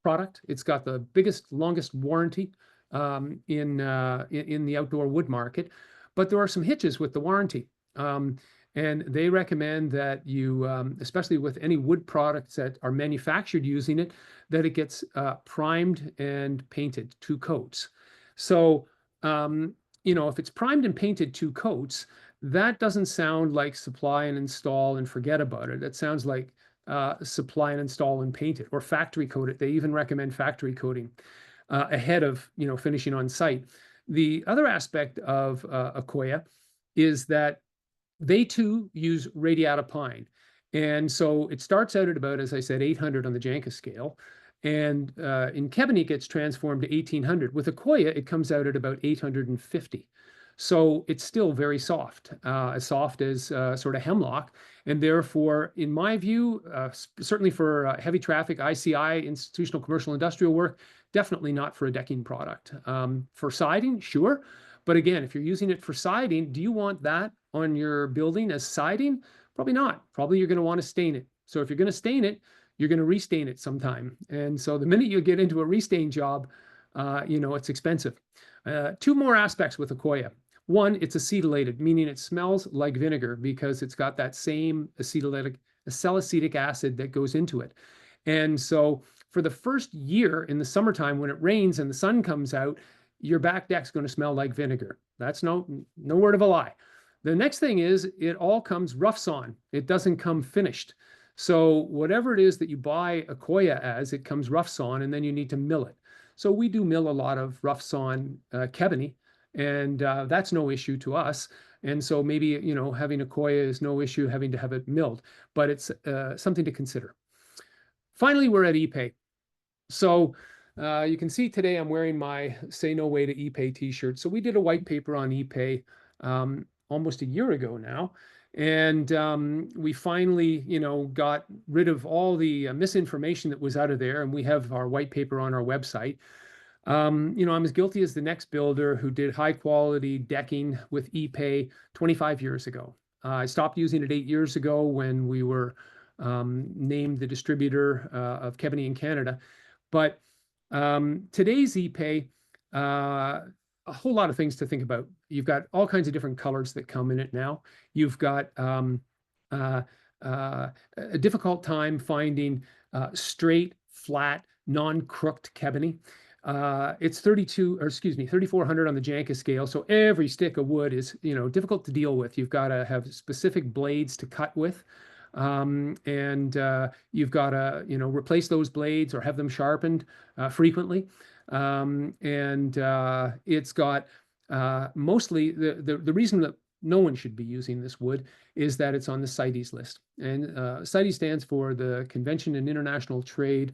product. It's got the biggest, longest warranty in the outdoor wood market, but there are some hitches with the warranty. And they recommend that you, especially with any wood products that are manufactured using it, that it gets primed and painted 2 coats. So, if it's primed and painted 2 coats, that doesn't sound like supply and install and forget about it. It sounds like supply and install and paint it, or factory coat it. They even recommend factory coating ahead of finishing on site. The other aspect of Akoya is that they too use radiata pine. And so it starts out at about, as I said, 800 on the Janka scale. And in Kebony, it gets transformed to 1800. With Akoya, it comes out at about 850. So it's still very soft, as soft as sort of hemlock. And therefore, in my view, certainly for heavy traffic, ICI, institutional, commercial, industrial work, definitely not for a decking product. For siding, sure. But again, if you're using it for siding, do you want that on your building as siding? Probably not. Probably you're going to want to stain it. So if you're going to stain it, you're going to restain it sometime. And so the minute you get into a restain job, it's expensive. 2 more aspects with Akoya. One, it's acetylated, meaning it smells like vinegar because it's got that same salicylic acid that goes into it. And so for the first year in the summertime, when it rains and the sun comes out, your back deck's going to smell like vinegar. That's no word of a lie. The next thing is it all comes rough sawn. It doesn't come finished. So whatever it is that you buy Akoya as, it comes rough sawn, and then you need to mill it. So we do mill a lot of rough sawn Kebony, and that's no issue to us. And so maybe, having Akoya is no issue having to have it milled, but it's something to consider. Finally, we're at ePay. So you can see today I'm wearing my Say No Way to ePay t-shirt. So we did a white paper on ePay almost a year ago now. And we finally, got rid of all the misinformation that was out of there. And we have our white paper on our website. I'm as guilty as the next builder who did high quality decking with ePay 25 years ago. I stopped using it 8 years ago when we were named the distributor of Kebony in Canada. But today's ePay, a whole lot of things to think about. You've got all kinds of different colors that come in it now. You've got a difficult time finding straight, flat, non-crooked Kebony. It's 3,400 on the Janka scale. So every stick of wood is, difficult to deal with. You've got to have specific blades to cut with. And you've got to, replace those blades or have them sharpened frequently. It's got mostly the reason that no one should be using this wood is that it's on the CITES list. And CITES stands for the Convention and International Trade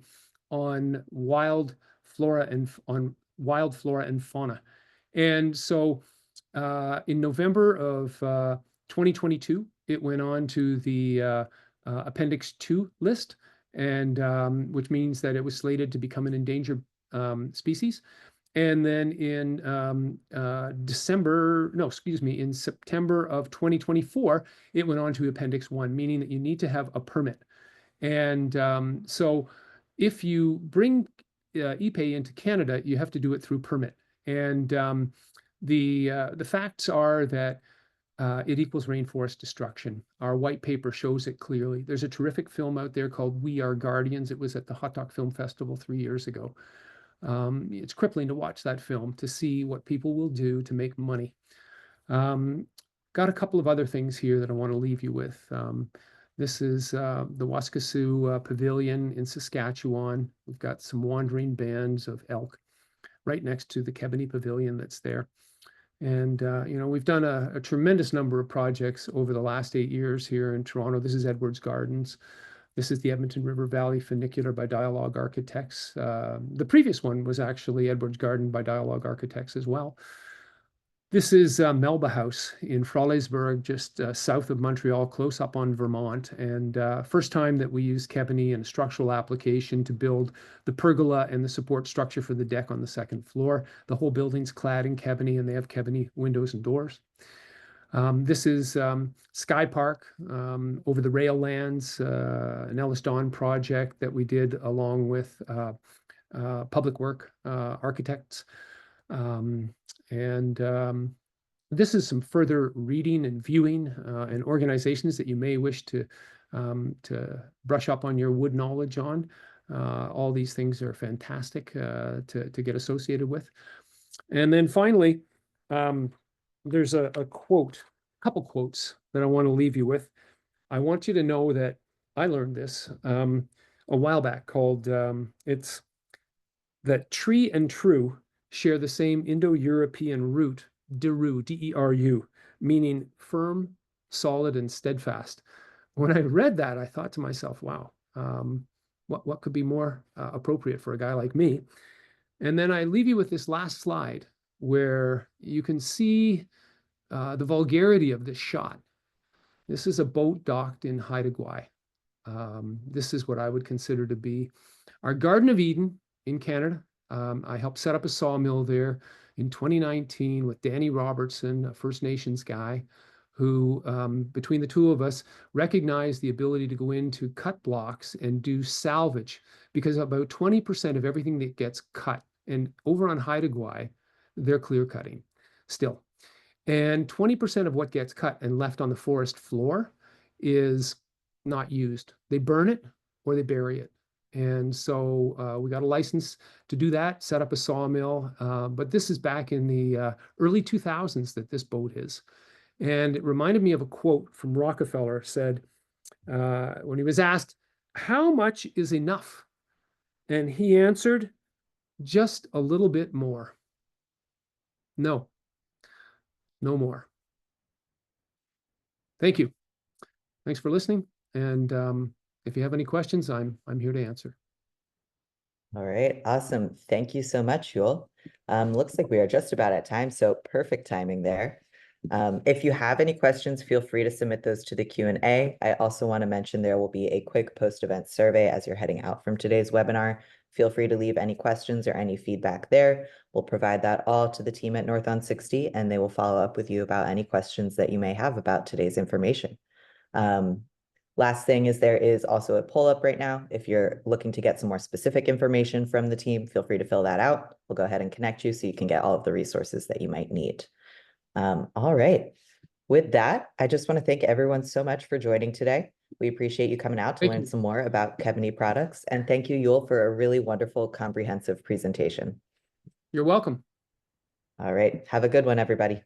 on Wild Flora and Fauna. And so in November of 2022, it went on to the Appendix 2 list, and which means that it was slated to become an endangered species. And then in in September of 2024, it went on to Appendix 1, meaning that you need to have a permit. And so if you bring ePay into Canada, you have to do it through permit. And the facts are that it equals rainforest destruction. Our white paper shows it clearly. There's a terrific film out there called We Are Guardians. It was at the Hot Dog Film Festival 3 years ago. It's crippling to watch that film, to see what people will do to make money. Got a couple of other things here that I want to leave you with. This is the Waskesiu Pavilion in Saskatchewan. We've got some wandering bands of elk right next to the Kebony Pavilion that's there. And, you know, we've done a tremendous number of projects over the last 8 years here in Toronto. This is Edwards Gardens. This is the Edmonton River Valley Funicular by Dialogue Architects. The previous one was actually Edwards Garden by Dialogue Architects as well. This is Melba House in Froliesburg, just south of Montreal, close up on Vermont. And first time that we used Kebony in a structural application to build the pergola and the support structure for the deck on the second floor. The whole building's clad in Kebony, and they have Kebony windows and doors. This is Sky Park over the rail lands, an Ellis Dawn project that we did along with public work architects. This is some further reading and viewing and organizations that you may wish to brush up on your wood knowledge on. All these things are fantastic to get associated with. And then finally, there's a couple quotes that I want to leave you with. I want you to know that I learned this a while back, called it's that tree and true share the same Indo-European root, deru, D-E-R-U, meaning firm, solid, and steadfast. When I read that, I thought to myself, wow, what could be more appropriate for a guy like me? And then I leave you with this last slide where you can see the vulgarity of this shot. This is a boat docked in Haida Gwaii. This is what I would consider to be our Garden of Eden in Canada. I helped set up a sawmill there in 2019 with Danny Robertson, a First Nations guy, who between the two of us recognized the ability to go into cut blocks and do salvage, because about 20% of everything that gets cut, and over on Haida Gwaii, they're clear cutting still. And 20% of what gets cut and left on the forest floor is not used. They burn it or they bury it. And so we got a license to do that, set up a sawmill. But this is back in the early 2000s that this boat is. And it reminded me of a quote from Rockefeller, said, when he was asked, how much is enough? And he answered, just a little bit more. No, no more. Thank you. Thanks for listening. And if you have any questions, I'm here to answer. All right, awesome. Thank you so much, Yuill. Looks like we are just about at time, so perfect timing there. If you have any questions, feel free to submit those to the Q&A. I also want to mention there will be a quick post-event survey as you're heading out from today's webinar. Feel free to leave any questions or any feedback there. We'll provide that all to the team at North on 60, and they will follow up with you about any questions that you may have about today's information. Last thing is there is also a poll up right now. If you're looking to get some more specific information from the team, feel free to fill that out. We'll go ahead and connect you so you can get all of the resources that you might need. All right. With that, I just want to thank everyone so much for joining today. We appreciate you coming out to learn some more about Kebony products. And thank you, Yuill, for a really wonderful, comprehensive presentation. You're welcome. All right. Have a good one, everybody.